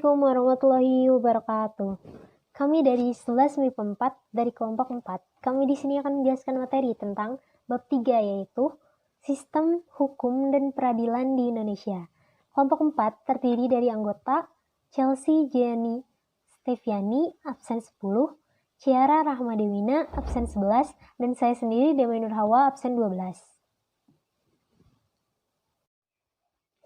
Assalamualaikum warahmatullahi wabarakatuh. Kami dari 11 MIPA 4 dari kelompok 4. Kami di sini akan menjelaskan materi tentang bab 3 yaitu Sistem Hukum dan Peradilan di Indonesia. Kelompok 4 terdiri dari anggota Chelsea Gianni Steviani absen 10, Ciara Rahmadewina absen 11, dan saya sendiri Demi Nur Hawa absen 12.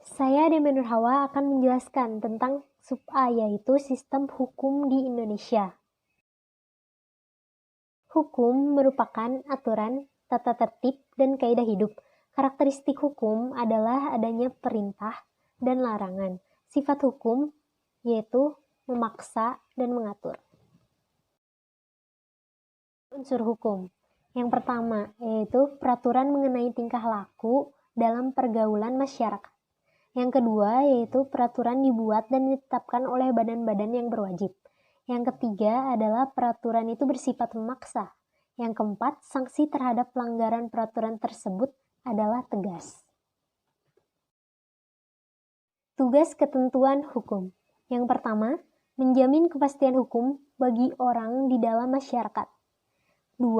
Saya Demi Nur Hawa akan menjelaskan tentang sub A yaitu sistem hukum di Indonesia. Hukum merupakan aturan, tata tertib, dan kaidah hidup. Karakteristik hukum adalah adanya perintah dan larangan. Sifat hukum yaitu memaksa dan mengatur. Unsur hukum. Yang pertama yaitu peraturan mengenai tingkah laku dalam pergaulan masyarakat. Yang kedua yaitu peraturan dibuat dan ditetapkan oleh badan-badan yang berwajib. Yang ketiga adalah peraturan itu bersifat memaksa. Yang keempat, sanksi terhadap pelanggaran peraturan tersebut adalah tegas. Tugas ketentuan hukum. Yang pertama, menjamin kepastian hukum bagi orang di dalam masyarakat. 2.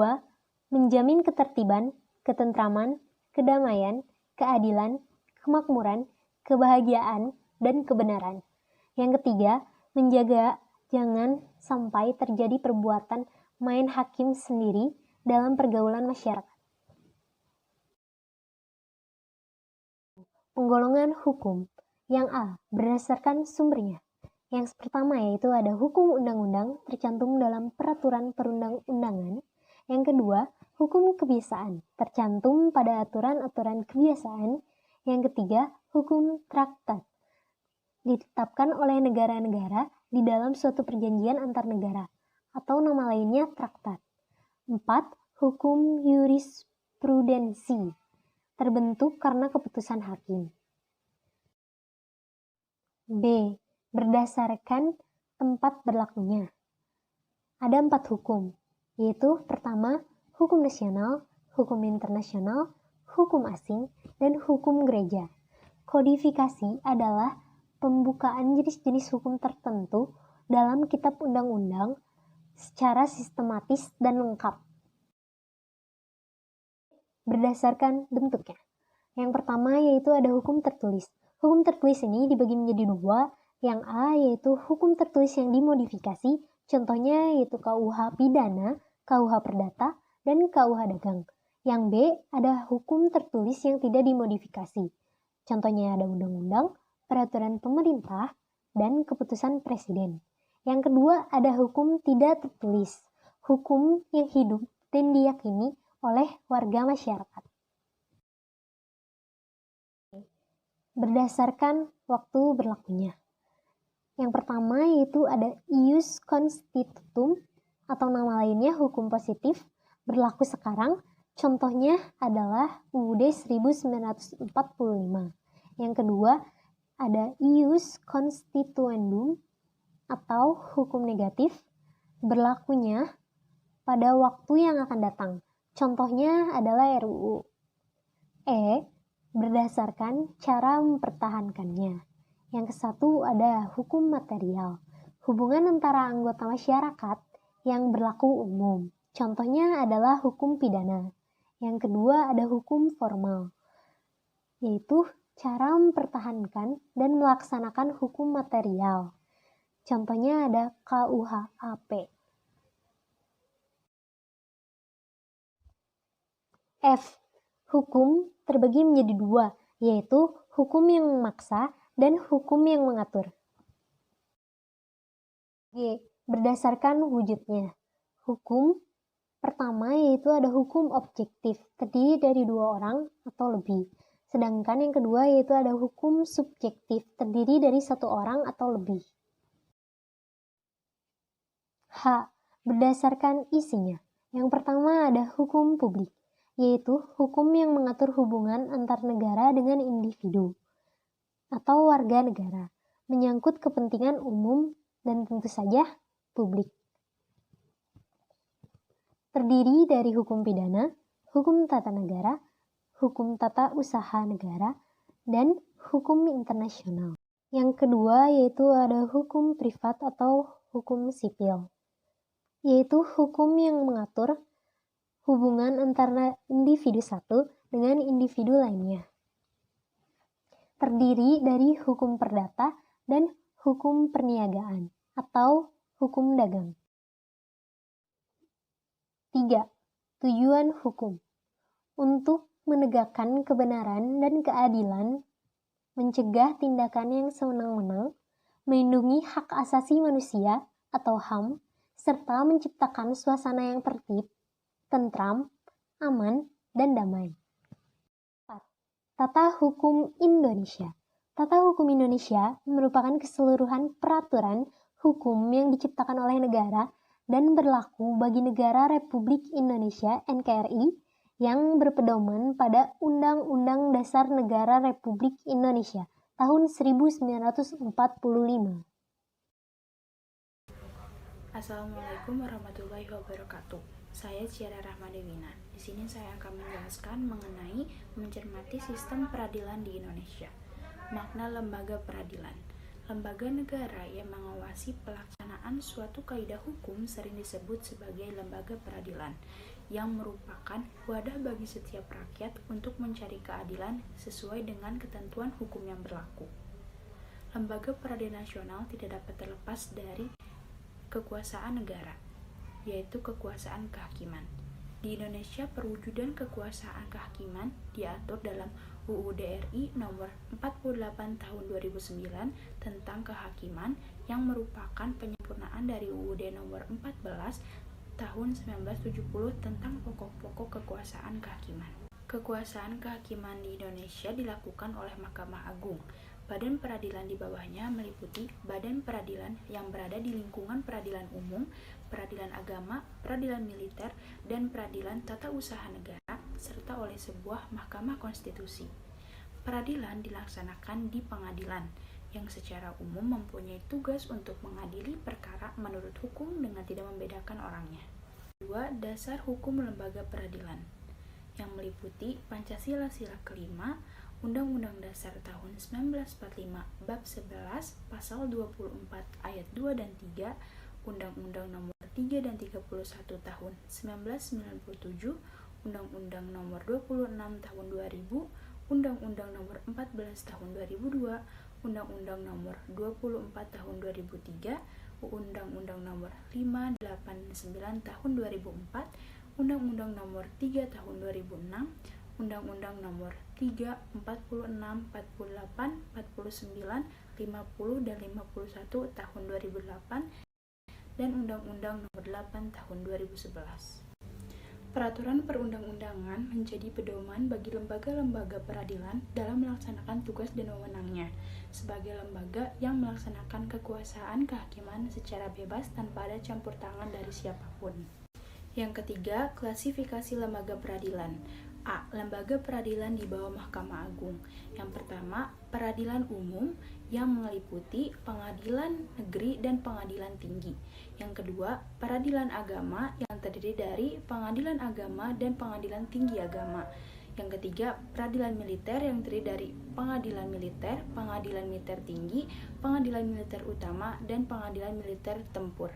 Menjamin ketertiban, ketentraman, kedamaian, keadilan, kemakmuran, kebahagiaan, dan kebenaran. Yang ketiga, menjaga jangan sampai terjadi perbuatan main hakim sendiri dalam pergaulan masyarakat. Penggolongan hukum. Yang A, berdasarkan sumbernya. Yang pertama yaitu ada hukum undang-undang tercantum dalam peraturan perundang-undangan. Yang kedua, hukum kebiasaan tercantum pada aturan-aturan kebiasaan. Yang ketiga, hukum traktat ditetapkan oleh negara-negara di dalam suatu perjanjian antar negara atau nama lainnya traktat. 4. Hukum jurisprudensi terbentuk karena keputusan hakim. B. Berdasarkan tempat berlakunya. Ada 4 hukum, yaitu pertama, hukum nasional, hukum internasional, hukum asing, dan hukum gereja. Kodifikasi adalah pembukaan jenis-jenis hukum tertentu dalam kitab undang-undang secara sistematis dan lengkap. Berdasarkan bentuknya. Yang pertama yaitu ada hukum tertulis. Hukum tertulis ini dibagi menjadi 2. Yang A yaitu hukum tertulis yang dimodifikasi, contohnya yaitu KUH Pidana, KUH Perdata, dan KUH Dagang. Yang B ada hukum tertulis yang tidak dimodifikasi, contohnya ada undang-undang, peraturan pemerintah, dan keputusan presiden. Yang kedua ada hukum tidak tertulis, hukum yang hidup dan diyakini oleh warga masyarakat. Berdasarkan waktu berlakunya. Yang pertama yaitu ada ius constitutum atau nama lainnya hukum positif berlaku sekarang. Contohnya adalah UUD 1945. Yang kedua ada ius constituendum atau hukum negatif berlakunya pada waktu yang akan datang. Contohnya adalah RUU. E. Berdasarkan cara mempertahankannya. Yang kesatu ada hukum material, hubungan antara anggota masyarakat yang berlaku umum. Contohnya adalah hukum pidana. Yang kedua ada hukum formal, yaitu cara mempertahankan dan melaksanakan hukum material. Contohnya ada KUHP. F. Hukum terbagi menjadi 2, yaitu hukum yang memaksa dan hukum yang mengatur. G. Berdasarkan wujudnya. Hukum pertama yaitu ada hukum objektif, terdiri dari 2 orang atau lebih. Sedangkan yang kedua yaitu ada hukum subjektif, terdiri dari 1 orang atau lebih. H. Berdasarkan isinya. Yang pertama ada hukum publik, yaitu hukum yang mengatur hubungan antar negara dengan individu atau warga negara, menyangkut kepentingan umum dan tentu saja publik. Terdiri dari hukum pidana, hukum tata negara, hukum tata usaha negara, dan hukum internasional. Yang kedua yaitu ada hukum privat atau hukum sipil, yaitu hukum yang mengatur hubungan antara individu satu dengan individu lainnya. Terdiri dari hukum perdata dan hukum perniagaan atau hukum dagang. 3. Tujuan hukum. Untuk menegakkan kebenaran dan keadilan, mencegah tindakan yang sewenang-wenang, melindungi hak asasi manusia atau HAM, serta menciptakan suasana yang tertib, tentram, aman, dan damai. 4. Tata Hukum Indonesia. Tata Hukum Indonesia merupakan keseluruhan peraturan hukum yang diciptakan oleh negara dan berlaku bagi negara Republik Indonesia (NKRI) yang berpedoman pada Undang-Undang Dasar Negara Republik Indonesia tahun 1945. Assalamualaikum warahmatullahi wabarakatuh. Saya Ciara Rahmadewina. Di sini saya akan menjelaskan mengenai mencermati sistem peradilan di Indonesia. Makna lembaga peradilan. Lembaga negara yang mengawasi pelaksanaan suatu kaidah hukum sering disebut sebagai lembaga peradilan, yang merupakan wadah bagi setiap rakyat untuk mencari keadilan sesuai dengan ketentuan hukum yang berlaku. Lembaga peradilan nasional tidak dapat terlepas dari kekuasaan negara, yaitu kekuasaan kehakiman. Di Indonesia, perwujudan kekuasaan kehakiman diatur dalam UUD RI nomor 48 tahun 2009 tentang kehakiman, yang merupakan penyempurnaan dari UUD nomor 14 tahun 1970 tentang pokok-pokok kekuasaan kehakiman. Kekuasaan kehakiman di Indonesia dilakukan oleh Mahkamah Agung. Badan peradilan di bawahnya meliputi badan peradilan yang berada di lingkungan peradilan umum, peradilan agama, peradilan militer, dan peradilan tata usaha negara, serta oleh sebuah mahkamah konstitusi. Peradilan dilaksanakan di pengadilan, yang secara umum mempunyai tugas untuk mengadili perkara menurut hukum dengan tidak membedakan orangnya. 2. Dasar hukum lembaga peradilan, yang meliputi Pancasila Sila kelima, Undang-Undang Dasar tahun 1945 Bab 11 Pasal 24 Ayat 2 dan 3, Undang-Undang Nomor 3 dan 31 Tahun 1997, Undang-Undang Nomor 26 Tahun 2000, Undang-Undang Nomor 14 Tahun 2002, Undang-Undang Nomor 24 Tahun 2003, Undang-Undang Nomor 589 Tahun 2004, Undang-Undang Nomor 3 Tahun 2006, Undang-Undang Nomor 3, 46, 48, 49, 50, dan 51 Tahun 2008, dan Undang-Undang Nomor 8 Tahun 2011. Peraturan perundang-undangan menjadi pedoman bagi lembaga-lembaga peradilan dalam melaksanakan tugas dan wewenangnya sebagai lembaga yang melaksanakan kekuasaan kehakiman secara bebas tanpa ada campur tangan dari siapapun. Yang ketiga, klasifikasi lembaga peradilan. A. Lembaga peradilan di bawah Mahkamah Agung. Yang pertama, peradilan umum yang meliputi pengadilan negeri dan pengadilan tinggi. Yang kedua, peradilan agama yang terdiri dari pengadilan agama dan pengadilan tinggi agama. Yang ketiga, peradilan militer yang terdiri dari pengadilan militer tinggi, pengadilan militer utama, dan pengadilan militer tempur.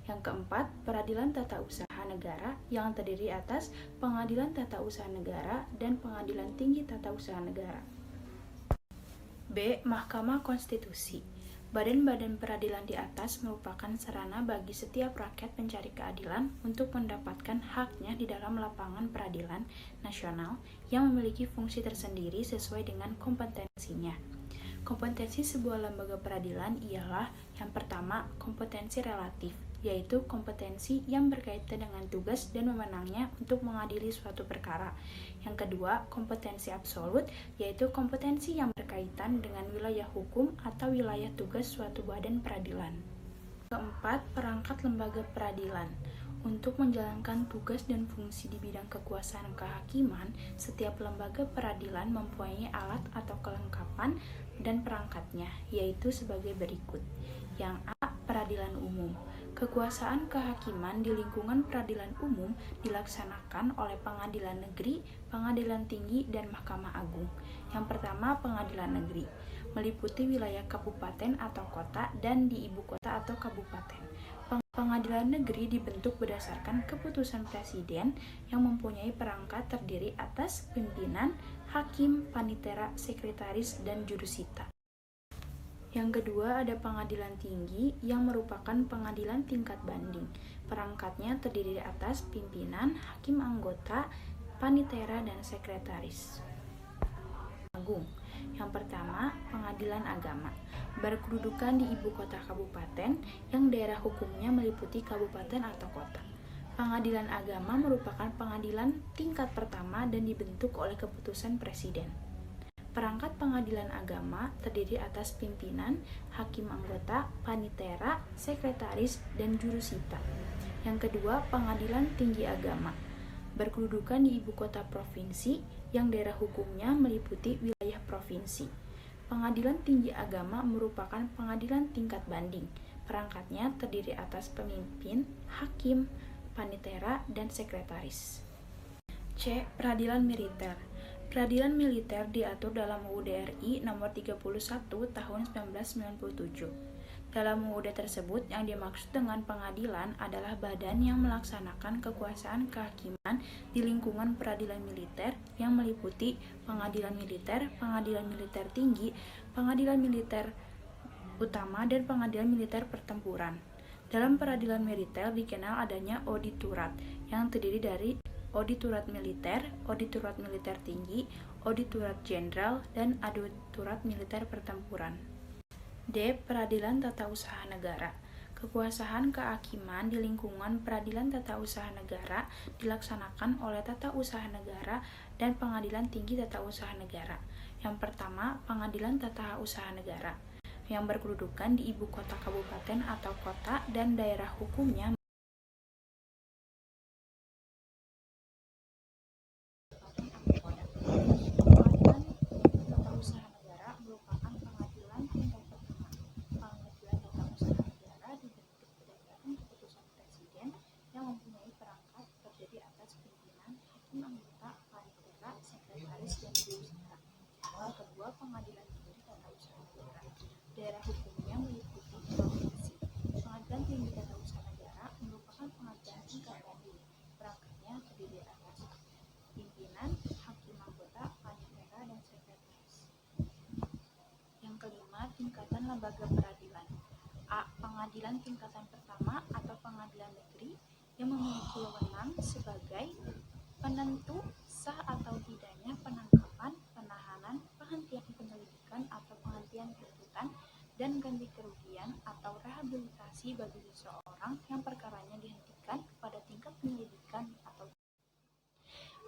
Yang keempat, peradilan tata usaha negara yang terdiri atas pengadilan tata usaha negara dan pengadilan tinggi tata usaha negara. B. Mahkamah Konstitusi. Badan-badan peradilan di atas merupakan sarana bagi setiap rakyat mencari keadilan untuk mendapatkan haknya di dalam lapangan peradilan nasional yang memiliki fungsi tersendiri sesuai dengan kompetensinya. Kompetensi sebuah lembaga peradilan ialah yang pertama, kompetensi relatif, yaitu kompetensi yang berkaitan dengan tugas dan wewenangnya untuk mengadili suatu perkara. Yang kedua, kompetensi absolut, yaitu kompetensi yang berkaitan dengan wilayah hukum atau wilayah tugas suatu badan peradilan. Keempat, perangkat lembaga peradilan. Untuk menjalankan tugas dan fungsi di bidang kekuasaan kehakiman, setiap lembaga peradilan mempunyai alat atau kelengkapan dan perangkatnya, yaitu sebagai berikut. Yang A. Peradilan umum. Kekuasaan kehakiman di lingkungan peradilan umum dilaksanakan oleh pengadilan negeri, pengadilan tinggi, dan Mahkamah Agung. Yang pertama, pengadilan negeri. meliputi wilayah kabupaten atau kota dan di ibu kota atau kabupaten. Pengadilan negeri dibentuk berdasarkan keputusan presiden yang mempunyai perangkat terdiri atas pimpinan, hakim, panitera, sekretaris, dan jurusita. Yang kedua ada pengadilan tinggi yang merupakan pengadilan tingkat banding. Perangkatnya terdiri atas pimpinan, hakim anggota, panitera, dan sekretaris. Agung. Yang pertama, pengadilan agama. Berkedudukan di ibu kota kabupaten yang daerah hukumnya meliputi kabupaten atau kota. Pengadilan agama merupakan pengadilan tingkat pertama dan dibentuk oleh keputusan presiden. Perangkat pengadilan agama terdiri atas pimpinan, hakim anggota, panitera, sekretaris, dan jurusita. Yang kedua, pengadilan tinggi agama. Berkedudukan di ibu kota provinsi yang daerah hukumnya meliputi wilayah provinsi. Pengadilan tinggi agama merupakan pengadilan tingkat banding. Perangkatnya terdiri atas pemimpin, hakim, panitera, dan sekretaris. C. Peradilan militer. Peradilan militer diatur dalam UUD RI nomor 31 tahun 1997. Dalam UUD tersebut yang dimaksud dengan pengadilan adalah badan yang melaksanakan kekuasaan kehakiman di lingkungan peradilan militer yang meliputi pengadilan militer tinggi, pengadilan militer utama, dan pengadilan militer pertempuran. Dalam peradilan militer dikenal adanya auditorat yang terdiri dari auditorat militer tinggi, auditorat jenderal, dan auditorat militer pertempuran. D. Peradilan tata usaha negara. Kekuasaan kehakiman di lingkungan peradilan tata usaha negara dilaksanakan oleh tata usaha negara dan pengadilan tinggi tata usaha negara. Yang pertama, pengadilan tata usaha negara yang berkedudukan di ibu kota kabupaten atau kota dan daerah hukumnya mempunyai perangkat terdiri atas pimpinan, hakim anggota, panitera, sekretaris, dan jurusita. Yang kedua, pengadilan tinggi tata usaha negara. Daerah hukumnya meliputi provinsi. Pengadilan tinggi tata usaha negara merupakan pengadilan tingkat banding. Perangkatnya terdiri atas pimpinan, hakim anggota, panitera, dan sekretaris. Yang kelima, tingkatan lembaga peradilan. A. Pengadilan tingkatan pertama atau pengadilan negeri yang memiliki wewenang sebagai penentu sah atau tidaknya penangkapan, penahanan, penghentian penyelidikan atau penghentian tuntutan, dan ganti kerugian atau rehabilitasi bagi seseorang yang perkaranya dihentikan pada tingkat penyelidikan atau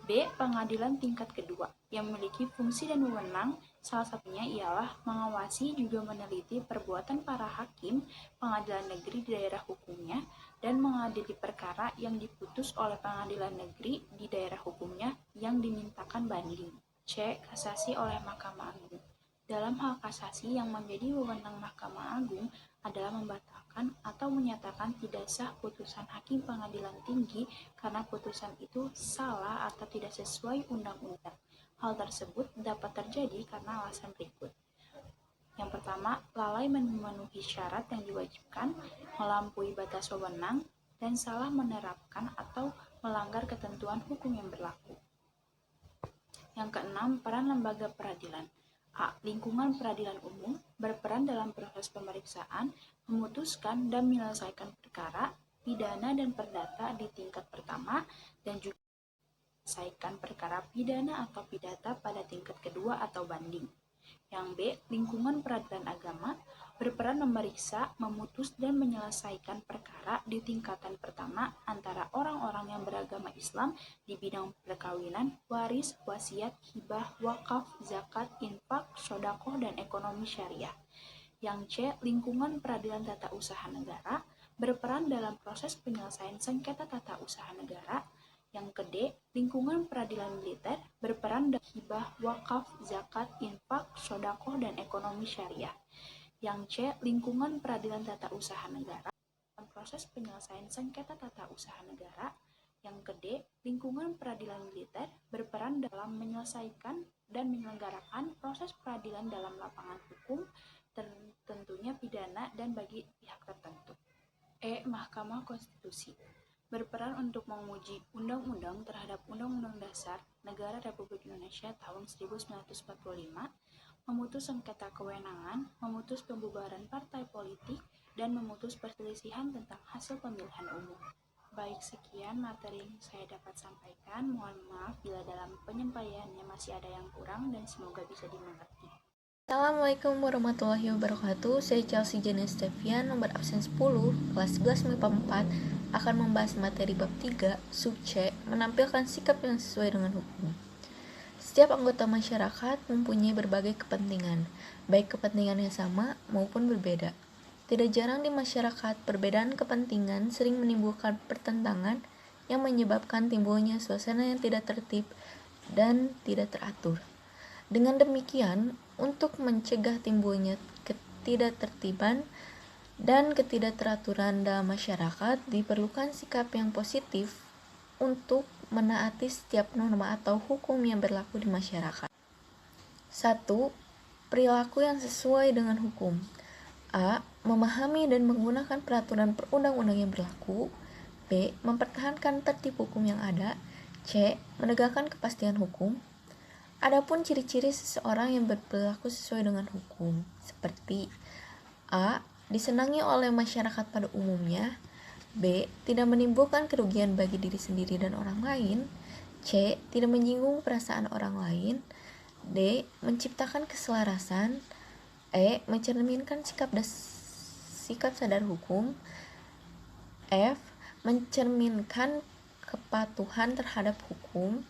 B. Pengadilan tingkat kedua yang memiliki fungsi dan wewenang, salah satunya ialah mengawasi juga meneliti perbuatan para hakim pengadilan negeri di daerah hukumnya dan mengadili perkara yang diputus oleh pengadilan negeri di daerah hukumnya yang dimintakan banding. C. Kasasi oleh Mahkamah Agung. Dalam hal kasasi yang menjadi wewenang Mahkamah Agung adalah membatalkan atau menyatakan tidak sah putusan hakim pengadilan tinggi karena putusan itu salah atau tidak sesuai undang-undang. Hal tersebut dapat terjadi karena alasan berikut. Yang pertama, lalai memenuhi syarat yang diwajibkan, melampaui batas wewenang, dan salah menerapkan atau melanggar ketentuan hukum yang berlaku. Yang keenam, peran lembaga peradilan. A. Lingkungan peradilan umum berperan dalam proses pemeriksaan, memutuskan dan menyelesaikan perkara, pidana dan perdata di tingkat pertama, dan juga menyelesaikan perkara pidana atau pidata pada tingkat kedua atau banding. Yang B. Lingkungan peradilan agama berperan memeriksa, memutus, dan menyelesaikan perkara di tingkatan pertama antara orang-orang yang beragama Islam di bidang perkawinan, waris, wasiat, hibah, wakaf, zakat, infak, shodaqoh, dan ekonomi syariah. Yang C. Lingkungan peradilan tata usaha negara berperan dalam proses penyelesaian sengketa tata usaha negara. Yang ke D. Lingkungan peradilan militer berperan dalam hibah, wakaf, zakat, infak, shodaqoh, dan ekonomi syariah. Yang C. Lingkungan peradilan tata usaha negara dalam proses penyelesaian sengketa tata usaha negara. Yang kedua, lingkungan peradilan militer berperan dalam menyelesaikan dan menyelenggarakan proses peradilan dalam lapangan hukum, tentunya pidana dan bagi pihak tertentu. Mahkamah Konstitusi berperan untuk menguji undang-undang terhadap Undang-Undang Dasar Negara Republik Indonesia tahun 1945, memutus sengketa kewenangan, memutus pembubaran partai politik, dan memutus perselisihan tentang hasil pemilihan umum. Baik, sekian materi yang saya dapat sampaikan. Mohon maaf bila dalam penyampaiannya masih ada yang kurang dan semoga bisa dimengerti. Assalamualaikum warahmatullahi wabarakatuh. Saya Chelsea Jenny Stevian, nomor absen 10, kelas 11 MIPA 4, akan membahas materi bab 3, sub C, menampilkan sikap yang sesuai dengan hukum. Setiap anggota masyarakat mempunyai berbagai kepentingan, baik kepentingan yang sama maupun berbeda. Tidak jarang di masyarakat, perbedaan kepentingan sering menimbulkan pertentangan yang menyebabkan timbulnya suasana yang tidak tertib dan tidak teratur. Dengan demikian, untuk mencegah timbulnya ketidaktertiban dan ketidakteraturan dalam masyarakat, diperlukan sikap yang positif untuk menaati setiap norma atau hukum yang berlaku di masyarakat. 1. Perilaku yang sesuai dengan hukum. A. Memahami dan menggunakan peraturan perundang-undang yang berlaku. B. Mempertahankan tertib hukum yang ada. C. Menegakkan kepastian hukum. Adapun ciri-ciri seseorang yang berperilaku sesuai dengan hukum, seperti A. Disenangi oleh masyarakat pada umumnya. B. Tidak menimbulkan kerugian bagi diri sendiri dan orang lain. C. Tidak menyinggung perasaan orang lain. D. Menciptakan keselarasan. E. Mencerminkan sikap sadar hukum. F. Mencerminkan kepatuhan terhadap hukum.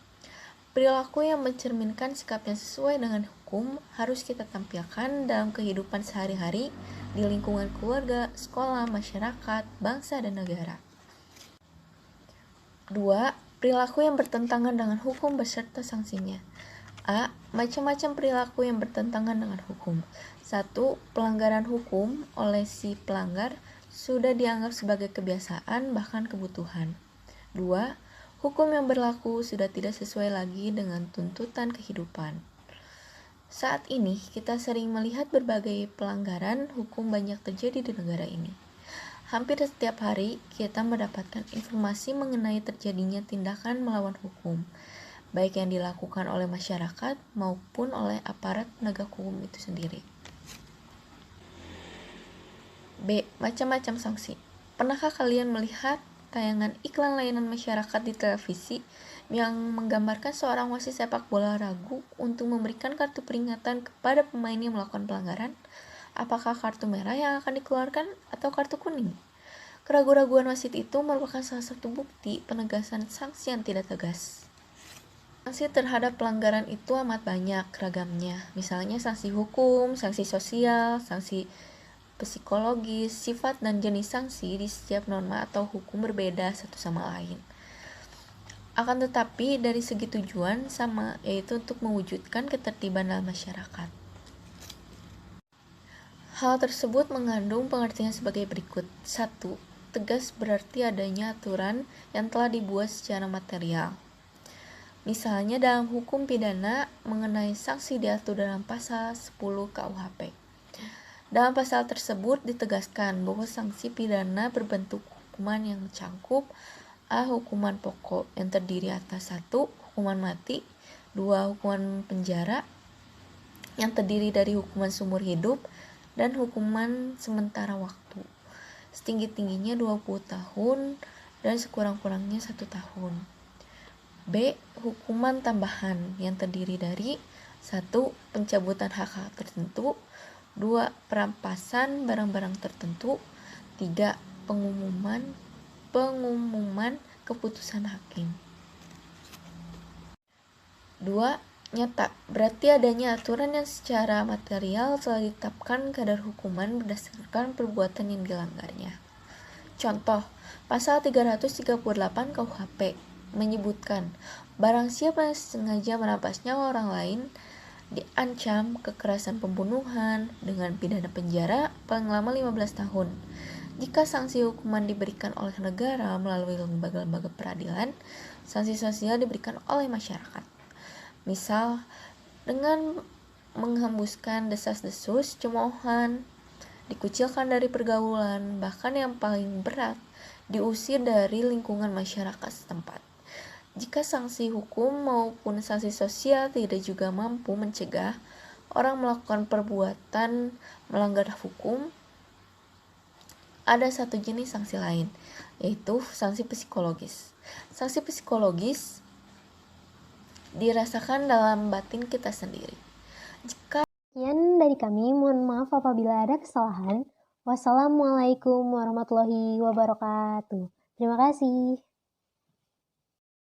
Perilaku yang mencerminkan sikap yang sesuai dengan hukum harus kita tampilkan dalam kehidupan sehari-hari di lingkungan keluarga, sekolah, masyarakat, bangsa, dan negara. 2. Perilaku yang bertentangan dengan hukum beserta sanksinya. A. Macam-macam perilaku yang bertentangan dengan hukum. 1. Pelanggaran hukum oleh si pelanggar sudah dianggap sebagai kebiasaan bahkan kebutuhan. 2. Hukum yang berlaku sudah tidak sesuai lagi dengan tuntutan kehidupan. Saat ini, kita sering melihat berbagai pelanggaran hukum banyak terjadi di negara ini. Hampir setiap hari, kita mendapatkan informasi mengenai terjadinya tindakan melawan hukum, baik yang dilakukan oleh masyarakat maupun oleh aparat penegak hukum itu sendiri. B. Macam-macam sanksi. Pernahkah kalian melihat tayangan iklan layanan masyarakat di televisi yang menggambarkan seorang wasit sepak bola ragu untuk memberikan kartu peringatan kepada pemain yang melakukan pelanggaran? Apakah kartu merah yang akan dikeluarkan atau kartu kuning? Keraguan-raguan wasit itu merupakan salah satu bukti penegasan sanksi yang tidak tegas. Sanksi terhadap pelanggaran itu amat banyak ragamnya, misalnya sanksi hukum, sanksi sosial, sanksi psikologis. Sifat dan jenis sanksi di setiap norma atau hukum berbeda satu sama lain. Akan tetapi dari segi tujuan sama, yaitu untuk mewujudkan ketertiban dalam masyarakat. Hal tersebut mengandung pengertian sebagai berikut. 1. Tegas berarti adanya aturan yang telah dibuat secara material. Misalnya dalam hukum pidana mengenai sanksi diatur dalam pasal 10 KUHP. Dalam pasal tersebut ditegaskan bahwa sanksi pidana berbentuk hukuman yang mencangkup A. Hukuman pokok yang terdiri atas 1. Hukuman mati, 2. Hukuman penjara yang terdiri dari hukuman seumur hidup dan hukuman sementara waktu setinggi-tingginya 20 tahun dan sekurang-kurangnya 1 tahun. B. Hukuman tambahan yang terdiri dari 1. Pencabutan hak-hak tertentu, 2. Perampasan barang-barang tertentu, 3. Pengumuman keputusan hakim. 2. Nyata, berarti adanya aturan yang secara material telah ditetapkan kadar hukuman berdasarkan perbuatan yang dilanggarnya. Contoh, pasal 338 KUHP menyebutkan barang siapa yang sengaja merampas nyawa orang lain diancam kekerasan pembunuhan dengan pidana penjara paling lama 15 tahun Jika sanksi hukuman diberikan oleh negara melalui lembaga-lembaga peradilan, sanksi sosial diberikan oleh masyarakat. Misal, dengan menghembuskan desas-desus, cemoohan, dikucilkan dari pergaulan, bahkan yang paling berat, diusir dari lingkungan masyarakat setempat. Jika sanksi hukum maupun sanksi sosial tidak juga mampu mencegah orang melakukan perbuatan melanggar hukum, ada satu jenis sanksi lain, yaitu sanksi psikologis. Sanksi psikologis dirasakan dalam batin kita sendiri. Sekian dari kami, mohon maaf apabila ada kesalahan. Wassalamualaikum warahmatullahi wabarakatuh. Terima kasih.